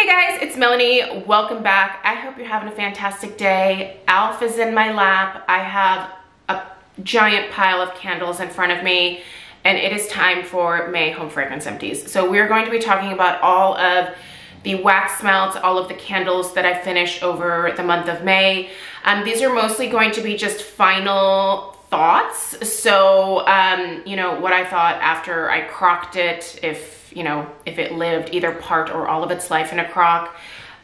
Hey guys, it's Melanie. Welcome back. I hope you're having a fantastic day. Alf is in my lap. I have a giant pile of candles in front of me, and it is time for May Home Fragrance Empties. So we're going to be talking about all of the wax melts, all of the candles that I finished over the month of May. These are mostly going to be just final thoughts. So, you know, what I thought after I crocked it, if it lived either part or all of its life in a crock,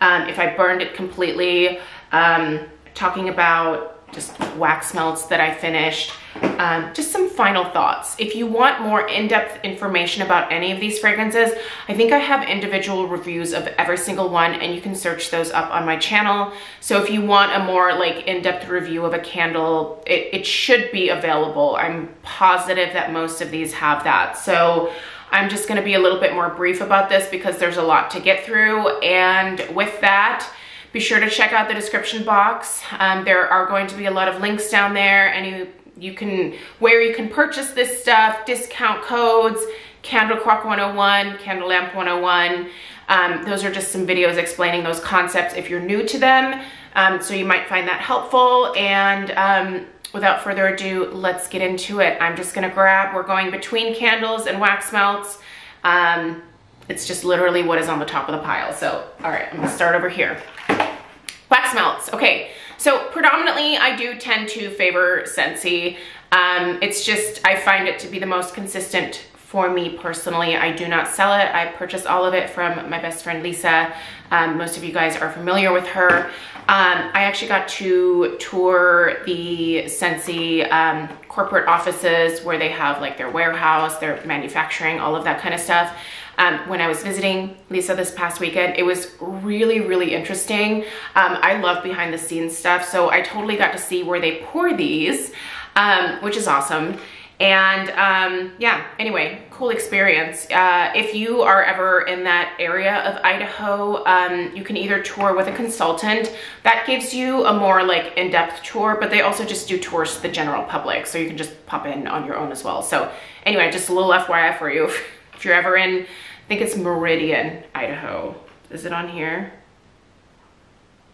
if I burned it completely, talking about just wax melts that I finished, just some final thoughts. If you want more in-depth information about any of these fragrances, I think I have individual reviews of every single one, and you can search those up on my channel. So if you want a more like in-depth review of a candle, it should be available. I'm positive that most of these have that. So I'm just gonna be a little bit more brief about this because there's a lot to get through. And with that, be sure to check out the description box. There are going to be a lot of links down there, and where you can purchase this stuff, discount codes, Candle Crock 101, Candle Lamp 101. Those are just some videos explaining those concepts if you're new to them. So you might find that helpful. And without further ado, let's get into it. I'm just gonna we're going between candles and wax melts. It's just literally what is on the top of the pile. So, all right, I'm gonna start over here. Wax melts, okay. So predominantly I do tend to favor Scentsy. It's just, I find it to be the most consistent for me personally. I do not sell it. I purchase all of it from my best friend, Lisa. Most of you guys are familiar with her. I actually got to tour the Scentsy corporate offices where they have like their warehouse, their manufacturing, all of that kind of stuff. When I was visiting Lisa this past weekend, it was really, really interesting. I love behind the scenes stuff, so I totally got to see where they pour these, which is awesome. And yeah, anyway, cool experience. If you are ever in that area of Idaho, you can either tour with a consultant. That gives you a more like in-depth tour, but they also just do tours to the general public, so you can just pop in on your own as well. So anyway, just a little FYI for you. If you're ever in, I think it's Meridian, Idaho. Is it on here?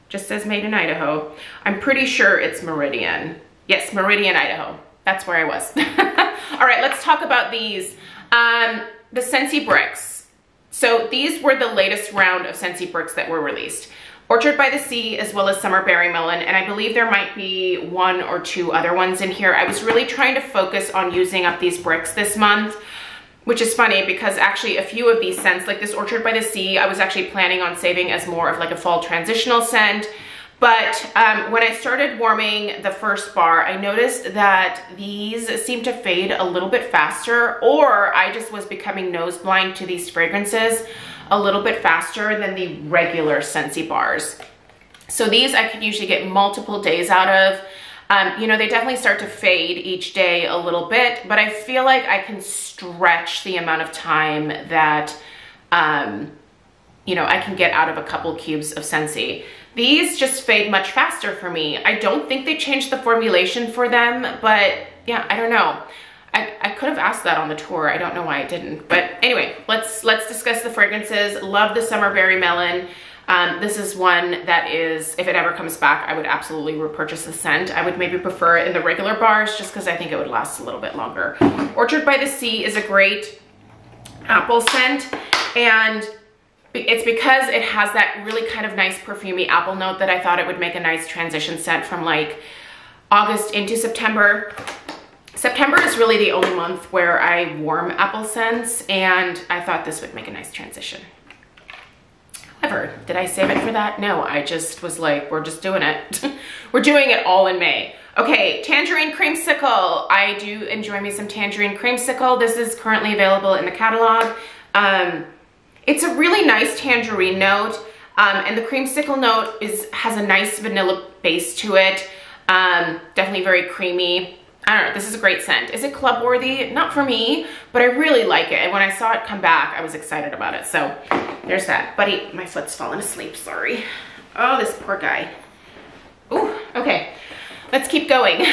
Just says made in Idaho. I'm pretty sure it's Meridian. Yes, Meridian, Idaho. That's where I was. All right, let's talk about these. The Scentsy bricks. So these were the latest round of Scentsy bricks that were released. Orchard by the Sea, as well as Summer Berry Melon, and I believe there might be one or two other ones in here. I was really trying to focus on using up these bricks this month, which is funny because actually a few of these scents, like this Orchard by the Sea, I was actually planning on saving as more of like a fall transitional scent. But when I started warming the first bar, I noticed that these seem to fade a little bit faster, or I just was becoming nose blind to these fragrances a little bit faster than the regular Scentsy bars. So these I could usually get multiple days out of. You know, they definitely start to fade each day a little bit, but I feel like I can stretch the amount of time that, you know, I can get out of a couple cubes of Scentsy. These just fade much faster for me. I don't think they changed the formulation for them, but yeah, I don't know. I could have asked that on the tour. I don't know why I didn't. But anyway, let's discuss the fragrances. Love the Summer Berry Melon. This is one that is, if it ever comes back, I would absolutely repurchase the scent. I would maybe prefer it in the regular bars just because I think it would last a little bit longer. Orchard by the Sea is a great apple scent, and it's because it has that really kind of nice perfumey apple note that I thought it would make a nice transition scent from like August into September. September is really the only month where I warm apple scents, and I thought this would make a nice transition. However, did I save it for that? No, I just was like, we're just doing it. We're doing it all in May. Okay, Tangerine Creamsicle. I do enjoy me some Tangerine Creamsicle. This is currently available in the catalog. It's a really nice tangerine note, and the creamsicle note has a nice vanilla base to it. Definitely very creamy. I don't know, this is a great scent. Is it club worthy? Not for me, but I really like it. And when I saw it come back, I was excited about it. So there's that. Buddy, my foot's falling asleep, sorry. Oh, this poor guy. Ooh, okay, let's keep going.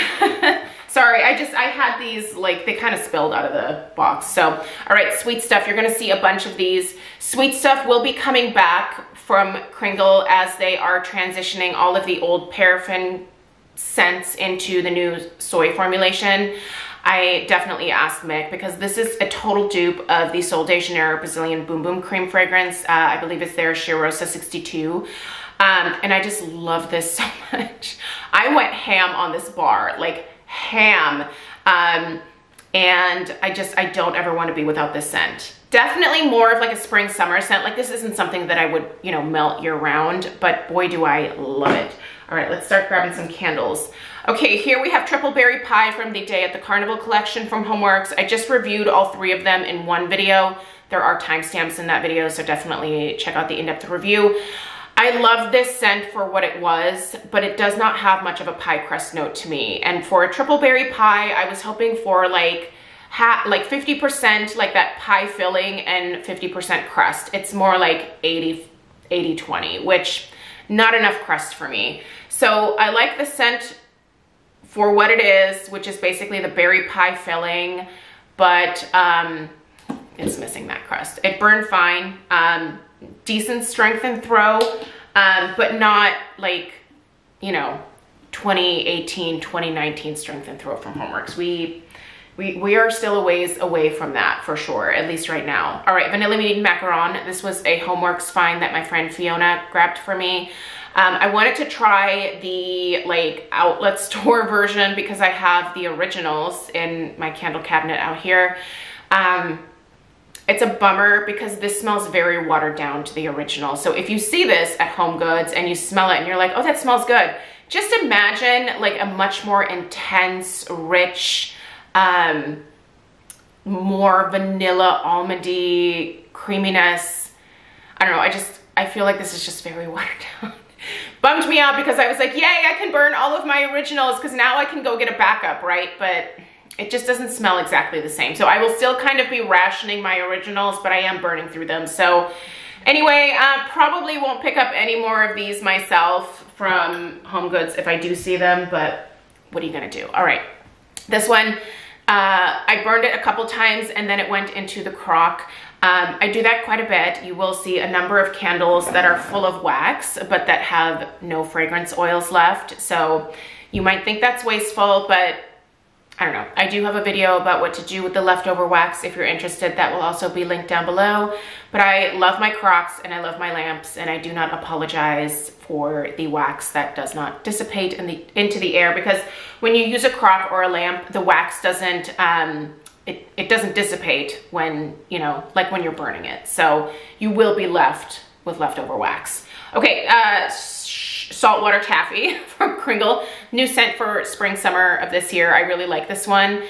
Sorry, I had these, like, they kind of spilled out of the box. So, all right, Sweet Stuff, you're gonna see a bunch of these. Sweet Stuff will be coming back from Kringle as they are transitioning all of the old paraffin scents into the new soy formulation. I definitely asked Mick because this is a total dupe of the Sol de Janeiro Brazilian Boom Boom Cream fragrance. I believe it's their Cheirosa 62. And I just love this so much. I went ham on this bar, like ham. And I don't ever want to be without this scent. Definitely more of like a spring summer scent. Like this isn't something that I would, you know, melt year round, but boy, do I love it. All right, let's start grabbing some candles. Okay, here we have Triple Berry Pie from the Day at the Carnival collection from Homeworx. I just reviewed all 3 of them in one video. There are timestamps in that video, so definitely check out the in-depth review. I love this scent for what it was, but it does not have much of a pie crust note to me. And for a Triple Berry Pie, I was hoping for like 50% like that pie filling and 50% crust. It's more like 80-20, which not enough crust for me. So I like the scent for what it is, which is basically the berry pie filling, but it's missing that crust. It burned fine, decent strength and throw, but not like, you know, 2018, 2019 strength and throw from Homeworx. We are still a ways away from that for sure, at least right now. All right, Vanilla Bean Macaron. This was a Homeworx find that my friend Fiona grabbed for me. I wanted to try the like outlet store version because I have the originals in my candle cabinet out here. It's a bummer because this smells very watered down to the original. So if you see this at Home Goods and you smell it and you're like, oh, that smells good. Just imagine like a much more intense, rich, more vanilla almondy creaminess. I don't know. I feel like this is just very watered down. Bummed me out because I was like, yay, I can burn all of my originals because now I can go get a backup, right? But it just doesn't smell exactly the same. So I will still kind of be rationing my originals, but I am burning through them. So anyway, probably won't pick up any more of these myself from Home Goods if I do see them, but what are you gonna do? All right, this one, I burned it a couple times and then it went into the crock. I do that quite a bit. You will see a number of candles that are full of wax, but that have no fragrance oils left. So you might think that's wasteful, but I don't know. I do have a video about what to do with the leftover wax. If you're interested, that will also be linked down below. But I love my crocks and I love my lamps, and I do not apologize for the wax that does not dissipate into the air, because when you use a crock or a lamp, the wax doesn't, it doesn't dissipate when, you know, like when you're burning it. So you will be left with leftover wax. Okay, Saltwater Taffy from Kringle. New scent for spring, summer of this year. I really like this one.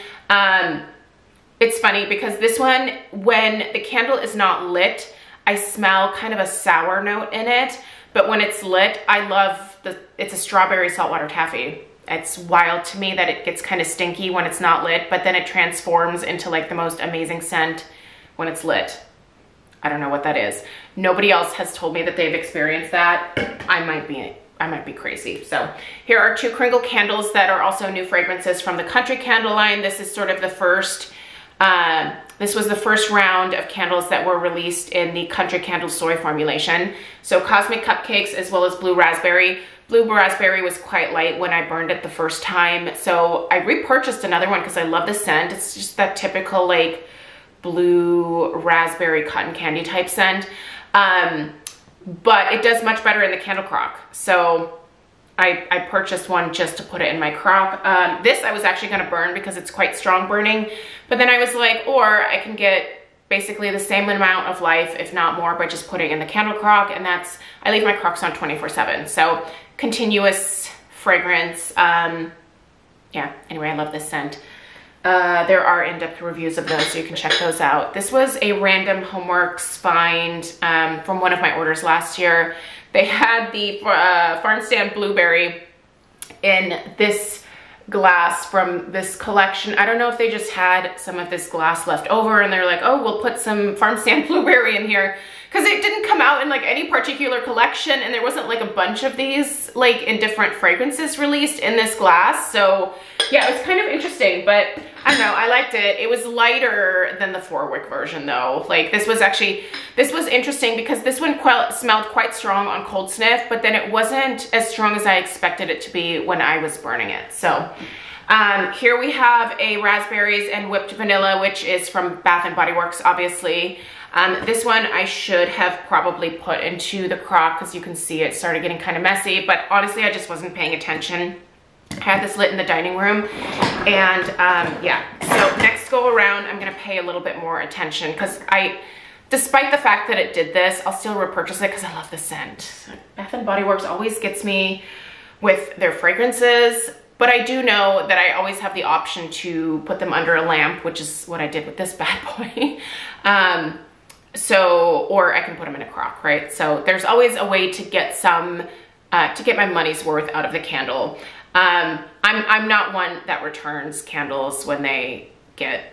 It's funny because this one, when the candle is not lit, I smell kind of a sour note in it. But when it's lit, I love it's a strawberry saltwater taffy. It's wild to me that it gets kind of stinky when it's not lit, but then it transforms into like the most amazing scent when it's lit. I don't know what that is. Nobody else has told me that they've experienced that. I might be crazy. So here are 2 Kringle candles that are also new fragrances from the Country Candle line. This is sort of the first, this was the first round of candles that were released in the Country Candle soy formulation. So Cosmic Cupcakes as well as Blue Raspberry. Blue Raspberry was quite light when I burned it the first time. So I repurchased another one because I love the scent. It's just that typical like blue raspberry cotton candy type scent. But it does much better in the candle crock. So I purchased one just to put it in my crock. This I was actually gonna burn because it's quite strong burning, but then I was like, or I can get basically the same amount of life, if not more, by just putting it in the candle crock, and that's, I leave my crocks on 24/7. So continuous fragrance. Yeah, anyway, I love this scent. There are in-depth reviews of those, so you can check those out. This was a random Homeworx find from one of my orders last year. They had the Farm Stand Blueberry in this glass from this collection. I don't know if they just had some of this glass left over and they're like, oh, we'll put some Farm Stand Blueberry in here, because it didn't come out in like any particular collection, and there wasn't like a bunch of these like in different fragrances released in this glass. So yeah, it was kind of interesting, but I don't know, I liked it. It was lighter than the 4-wick version though. Like this was interesting because this one smelled quite strong on cold sniff, but then it wasn't as strong as I expected it to be when I was burning it. So here we have a raspberries and whipped vanilla, which is from Bath & Body Works, obviously. This one I should have probably put into the crock because you can see it started getting kind of messy, but honestly, I just wasn't paying attention. I had this lit in the dining room, and yeah, so next go around, I'm gonna pay a little bit more attention because despite the fact that it did this, I'll still repurchase it because I love the scent. So Bath & Body Works always gets me with their fragrances, but I do know that I always have the option to put them under a lamp, which is what I did with this bad boy. Or I can put them in a crock, right? So there's always a way to get some, to get my money's worth out of the candle. I'm not one that returns candles when they get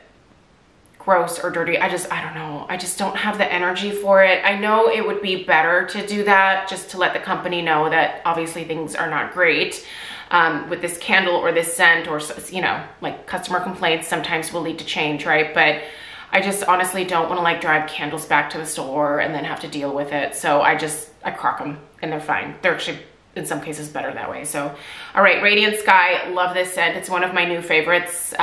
gross or dirty. I don't know. I just don't have the energy for it. I know it would be better to do that just to let the company know that obviously things are not great with this candle or this scent, or, you know, like customer complaints sometimes will lead to change, right? But I just honestly don't want to like drive candles back to the store and then have to deal with it. So I crock them and they're fine. They're actually in some cases better that way. So, all right, Radiant Sky, love this scent. It's one of my new favorites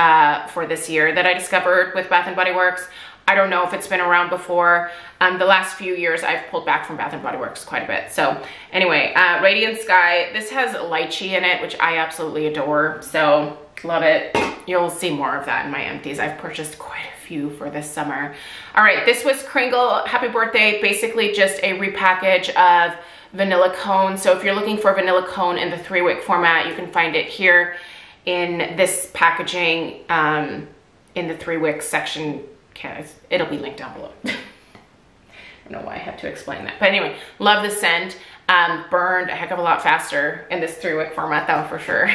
for this year that I discovered with Bath & Body Works. I don't know if it's been around before. The last few years I've pulled back from Bath & Body Works quite a bit. So anyway, Radiant Sky, this has lychee in it, which I absolutely adore. So love it. You'll see more of that in my empties. I've purchased quite a few for this summer. All right, this was Kringle Happy Birthday, basically just a repackage of vanilla cone. So if you're looking for vanilla cone in the 3-wick format, you can find it here in this packaging in the 3-wick section. It'll be linked down below. I don't know why I have to explain that. But anyway, love the scent. Burned a heck of a lot faster in this 3-wick format though, for sure.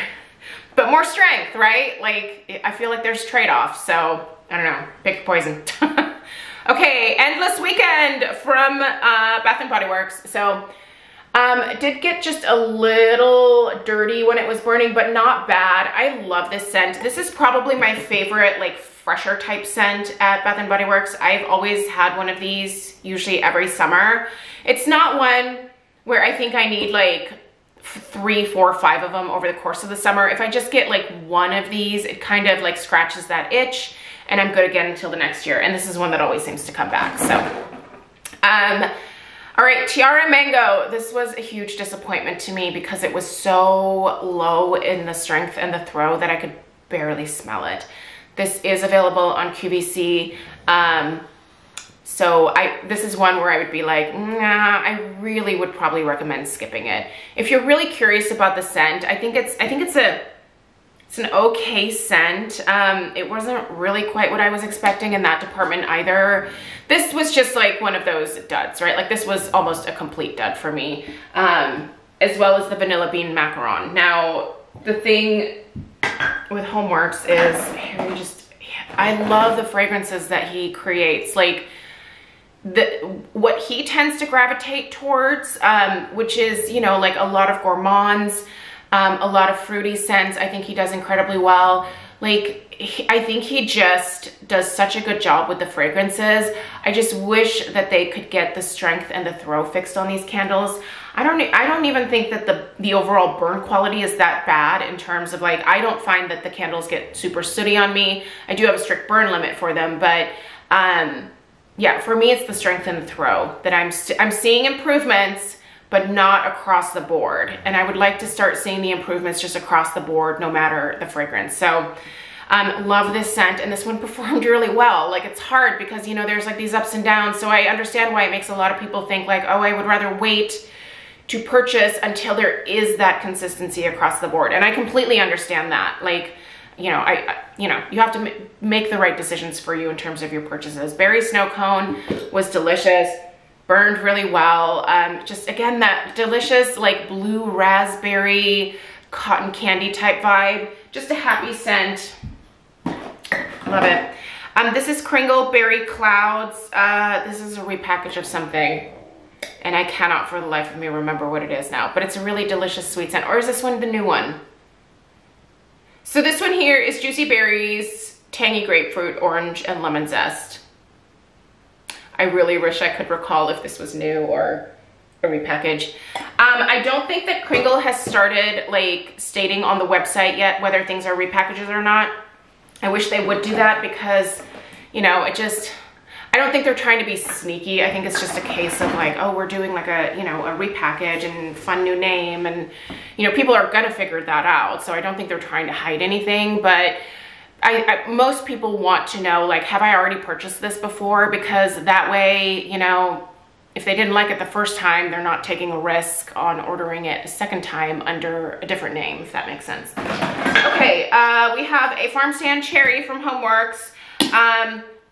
But more strength, right? Like, I feel like there's trade-offs. So, I don't know, pick your poison. Okay, Endless Weekend from Bath & Body Works. So, it did get just a little dirty when it was burning, but not bad. I love this scent. This is probably my favorite, like, fresher type scent at Bath & Body Works. I've always had one of these, usually every summer. It's not one where I think I need like 3, 4, 5 of them over the course of the summer. If I just get like one of these, it kind of like scratches that itch and I'm good again until the next year. And this is one that always seems to come back. So, all right, Tiara Mango. This was a huge disappointment to me because it was so low in the strength and the throw that I could barely smell it. This is available on QVC. So this is one where I would be like, nah, I really would probably recommend skipping it. If you're really curious about the scent, I think it's an okay scent. It wasn't really quite what I was expecting in that department either. This was just like one of those duds, right? Like this was almost a complete dud for me, as well as the Vanilla Bean Macaron. Now, the thing with Homeworx is I love the fragrances that he creates. Like what he tends to gravitate towards, which is, you know, like a lot of gourmands, a lot of fruity scents. I think he does incredibly well. Like, I think he just does such a good job with the fragrances. I just wish that they could get the strength and the throw fixed on these candles. I don't even think that the overall burn quality is that bad in terms of like, I don't find that the candles get super sooty on me. I do have a strict burn limit for them, but yeah, for me, it's the strength and the throw that I'm seeing improvements, but not across the board. And I would like to start seeing the improvements just across the board, no matter the fragrance. So love this scent, and this one performed really well. Like, it's hard because, you know, there's like these ups and downs. So I understand why it makes a lot of people think like, oh, I would rather wait to purchase until there is that consistency across the board. And I completely understand that. Like, you know, you have to make the right decisions for you in terms of your purchases. Berry Snow Cone was delicious, burned really well. Just again, that delicious like blue raspberry cotton candy type vibe. Just a happy scent. Love it. This is Kringle Berry Clouds. This is a repackage of something, and I cannot for the life of me remember what it is now, but it's a really delicious sweet scent. Or is this one the new one? So this one here is Juicy Berries, Tangy Grapefruit, Orange, and Lemon Zest. I really wish I could recall if this was new or a repackage. I don't think that Kringle has started like stating on the website yet whether things are repackages or not. I wish they would do that because, you know, I don't think they're trying to be sneaky. I think it's just a case of like, oh, we're doing like a, you know, a repackage and fun new name, and, you know, people are gonna figure that out. So I don't think they're trying to hide anything, but most people want to know, like, have I already purchased this before? Because that way, you know, if they didn't like it the first time, they're not taking a risk on ordering it a second time under a different name, if that makes sense. Okay, we have a Farm Stand Cherry from Homeworx.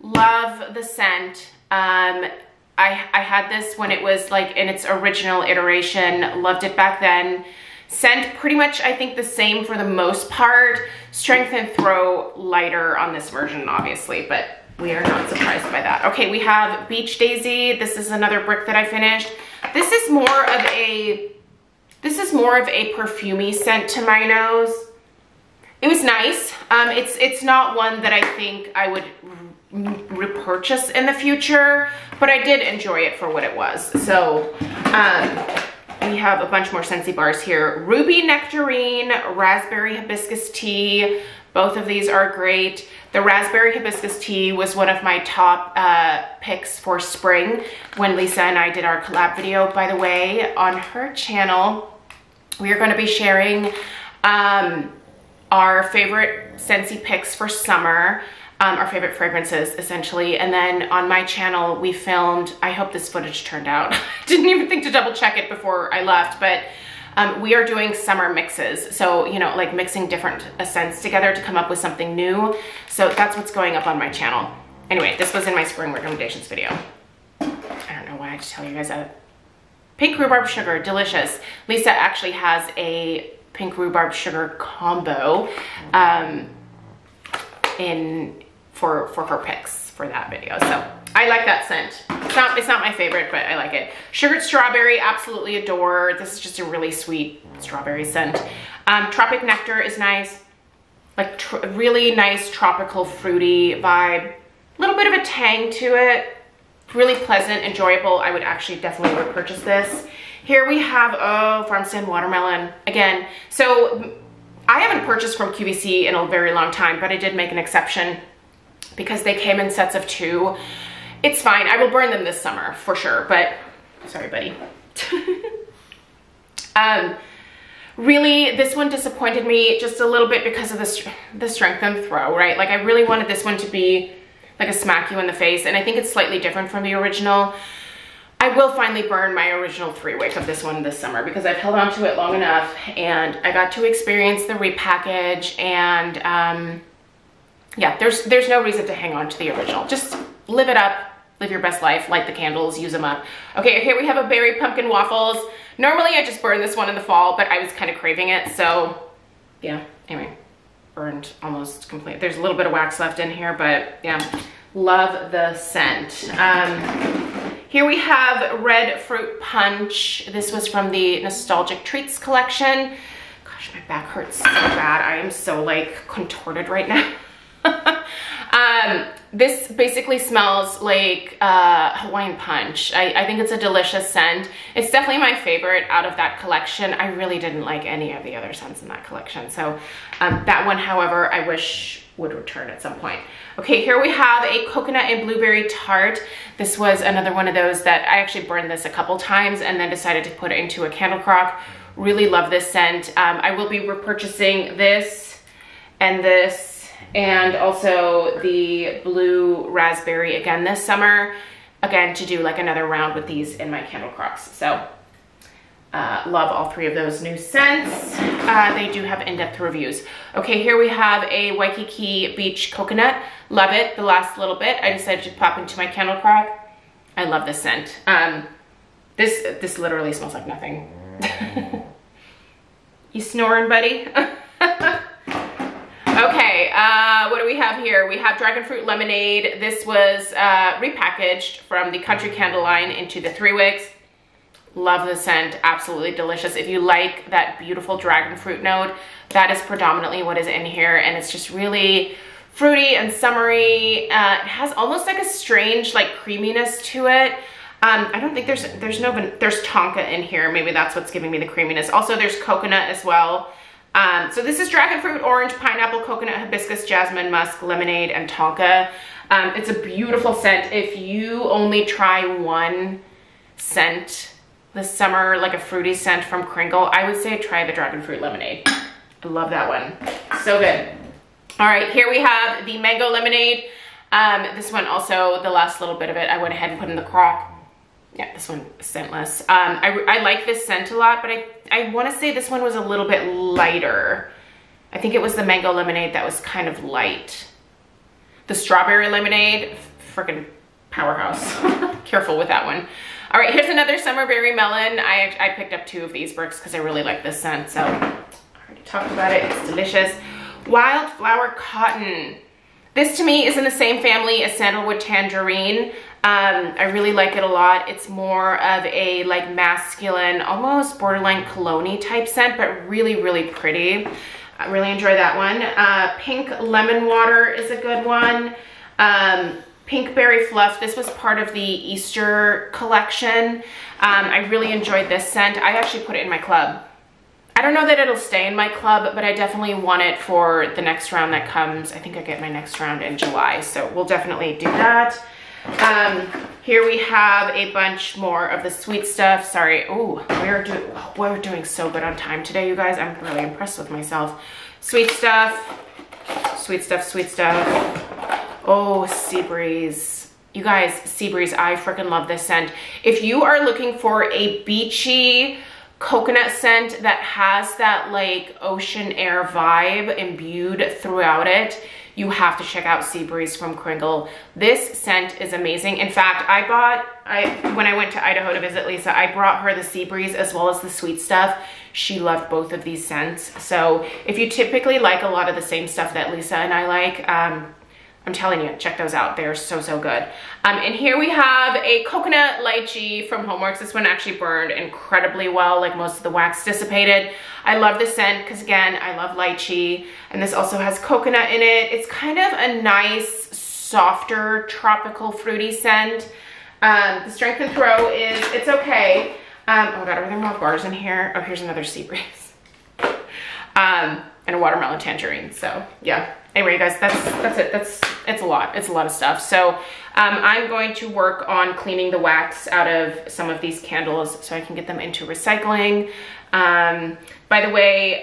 Love the scent. I had this when it was like in its original iteration. Loved it back then. Scent pretty much, I think, the same for the most part. Strength and throw lighter on this version, obviously, but we are not surprised by that. Okay, we have Beach Daisy. This is another brick that I finished. This is more of a perfumey scent to my nose. It was nice. It's not one that I think I would repurchase in the future, but I did enjoy it for what it was. So we have a bunch more Scentsy bars here. Ruby Nectarine, Raspberry Hibiscus Tea. Both of these are great. The Raspberry Hibiscus Tea was one of my top picks for spring when Lisa and I did our collab video. By the way, on her channel, we are going to be sharing our favorite Scentsy picks for summer. Our favorite fragrances, essentially. And then on my channel, we filmed, I hope this footage turned out. Didn't even think to double check it before I left, but we are doing summer mixes. So, you know, like mixing different scents together to come up with something new. So that's what's going up on my channel. Anyway, this was in my spring recommendations video. I don't know why I just tell you guys that. Pink rhubarb sugar, delicious. Lisa actually has a pink rhubarb sugar combo for her picks for that video. So I like that scent. It's not my favorite, but I like it. Sugared Strawberry, absolutely adore. This is just a really sweet strawberry scent. Tropic Nectar is nice. Like really nice tropical fruity vibe. A little bit of a tang to it. Really pleasant, enjoyable. I would actually definitely repurchase this. Here we have, oh, Farm Stand Watermelon. Again, so I haven't purchased from QVC in a very long time, but I did make an exception because they came in sets of 2. It's fine. I will burn them this summer for sure, but sorry, buddy. Really, this one disappointed me just a little bit because of the strength and throw, right? Like I really wanted this one to be like a smack you in the face, and I think it's slightly different from the original. I will finally burn my original 3-wick of this one this summer because I've held on to it long enough, and I got to experience the repackage, and yeah, there's no reason to hang on to the original. Just live it up, live your best life, light the candles, use them up. Okay, here we have a Berry Pumpkin Waffles. Normally I just burn this one in the fall, but I was kind of craving it, so yeah, anyway, burned almost completely. There's a little bit of wax left in here, but yeah, love the scent. Here we have Red Fruit Punch. This was from the Nostalgic Treats collection. Gosh, my back hurts so bad. I am so like contorted right now. This basically smells like Hawaiian Punch. I think it's a delicious scent. It's definitely my favorite out of that collection. I really didn't like any of the other scents in that collection. So that one, however, I wish would return at some point. Okay, here we have a Coconut and Blueberry Tart. This was another one of those that I actually burned this a couple times and then decided to put it into a candle crock. Really love this scent. I will be repurchasing this and also the Blue Raspberry again this summer, again to do like another round with these in my candle crocks. So love all 3 of those new scents. They do have in-depth reviews. Okay, here we have a Waikiki Beach Coconut. Love it. The last little bit I decided to pop into my candle crock. I love this scent. This literally smells like nothing. You snoring, buddy? Okay, what do we have here? We have Dragon Fruit Lemonade. This was repackaged from the Country Candle line into the 3 wicks. Love the scent, absolutely delicious. If you like that beautiful dragon fruit note, that is predominantly what is in here, and it's just really fruity and summery. It has almost like a strange like creaminess to it. I don't think there's tonka in here. Maybe that's what's giving me the creaminess. Also, there's coconut as well. So this is dragon fruit, orange, pineapple, coconut, hibiscus, jasmine, musk, lemonade, and tonka. It's a beautiful scent. If you only try one scent this summer, like a fruity scent from Kringle, I would say try the dragon fruit lemonade. I love that one. So good. All right, here we have the mango lemonade. This one also, the last little bit of it, I went ahead and put in the crock. Yeah, this one is scentless. I like this scent a lot, but I want to say this one was a little bit lighter. I think it was the mango lemonade that was kind of light. The strawberry lemonade, freaking powerhouse. Careful with that one. All right, here's another summer berry melon. I picked up 2 of these bricks because I really like this scent. So I already talked about it. It's delicious. Wildflower cotton. This to me is in the same family as sandalwood tangerine. I really like it a lot. It's more of a like masculine, almost borderline cologne-y type scent, but really, really pretty. I really enjoy that one. Pink lemon water is a good one. Pink berry fluff. This was part of the Easter collection. I really enjoyed this scent. I actually put it in my club. I don't know that it'll stay in my club, but I definitely want it for the next round that comes. I think I get my next round in July, so we'll definitely do that. Here we have a bunch more of the sweet stuff. Sorry. Oh, we're doing so good on time today, you guys. I'm really impressed with myself. Sweet stuff, sweet stuff, sweet stuff. Oh, Sea Breeze. You guys, Sea Breeze, I freaking love this scent. If you are looking for a beachy coconut scent that has that like ocean air vibe imbued throughout it, you have to check out Sea Breeze from Kringle. This scent is amazing. In fact, when I went to Idaho to visit Lisa, I brought her the Sea Breeze as well as the sweet stuff. She loved both of these scents. So if you typically like a lot of the same stuff that Lisa and I like, I'm telling you, check those out. They're so, so good. And here we have a coconut lychee from Homeworx. This one actually burned incredibly well, like most of the wax dissipated. I love this scent because, again, I love lychee. And this also has coconut in it. It's kind of a nice, softer, tropical, fruity scent. The strength and throw is, it's okay. Oh God, are there more bars in here? Oh, here's another Sea Breeze. And a watermelon tangerine, so yeah. Anyway, you guys, that's it. It's a lot. It's a lot of stuff. So I'm going to work on cleaning the wax out of some of these candles so I can get them into recycling. By the way,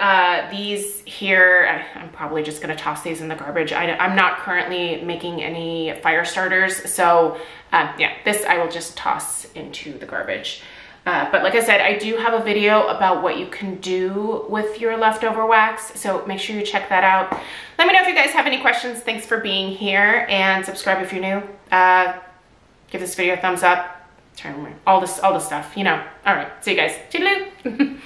these here, I'm probably just going to toss these in the garbage. I'm not currently making any fire starters. So yeah, this I will just toss into the garbage. But like I said, I do have a video about what you can do with your leftover wax, so make sure you check that out. Let me know if you guys have any questions. Thanks for being here, and subscribe if you're new. Give this video a thumbs up. All this stuff, you know. All right, see you guys. Toodaloo.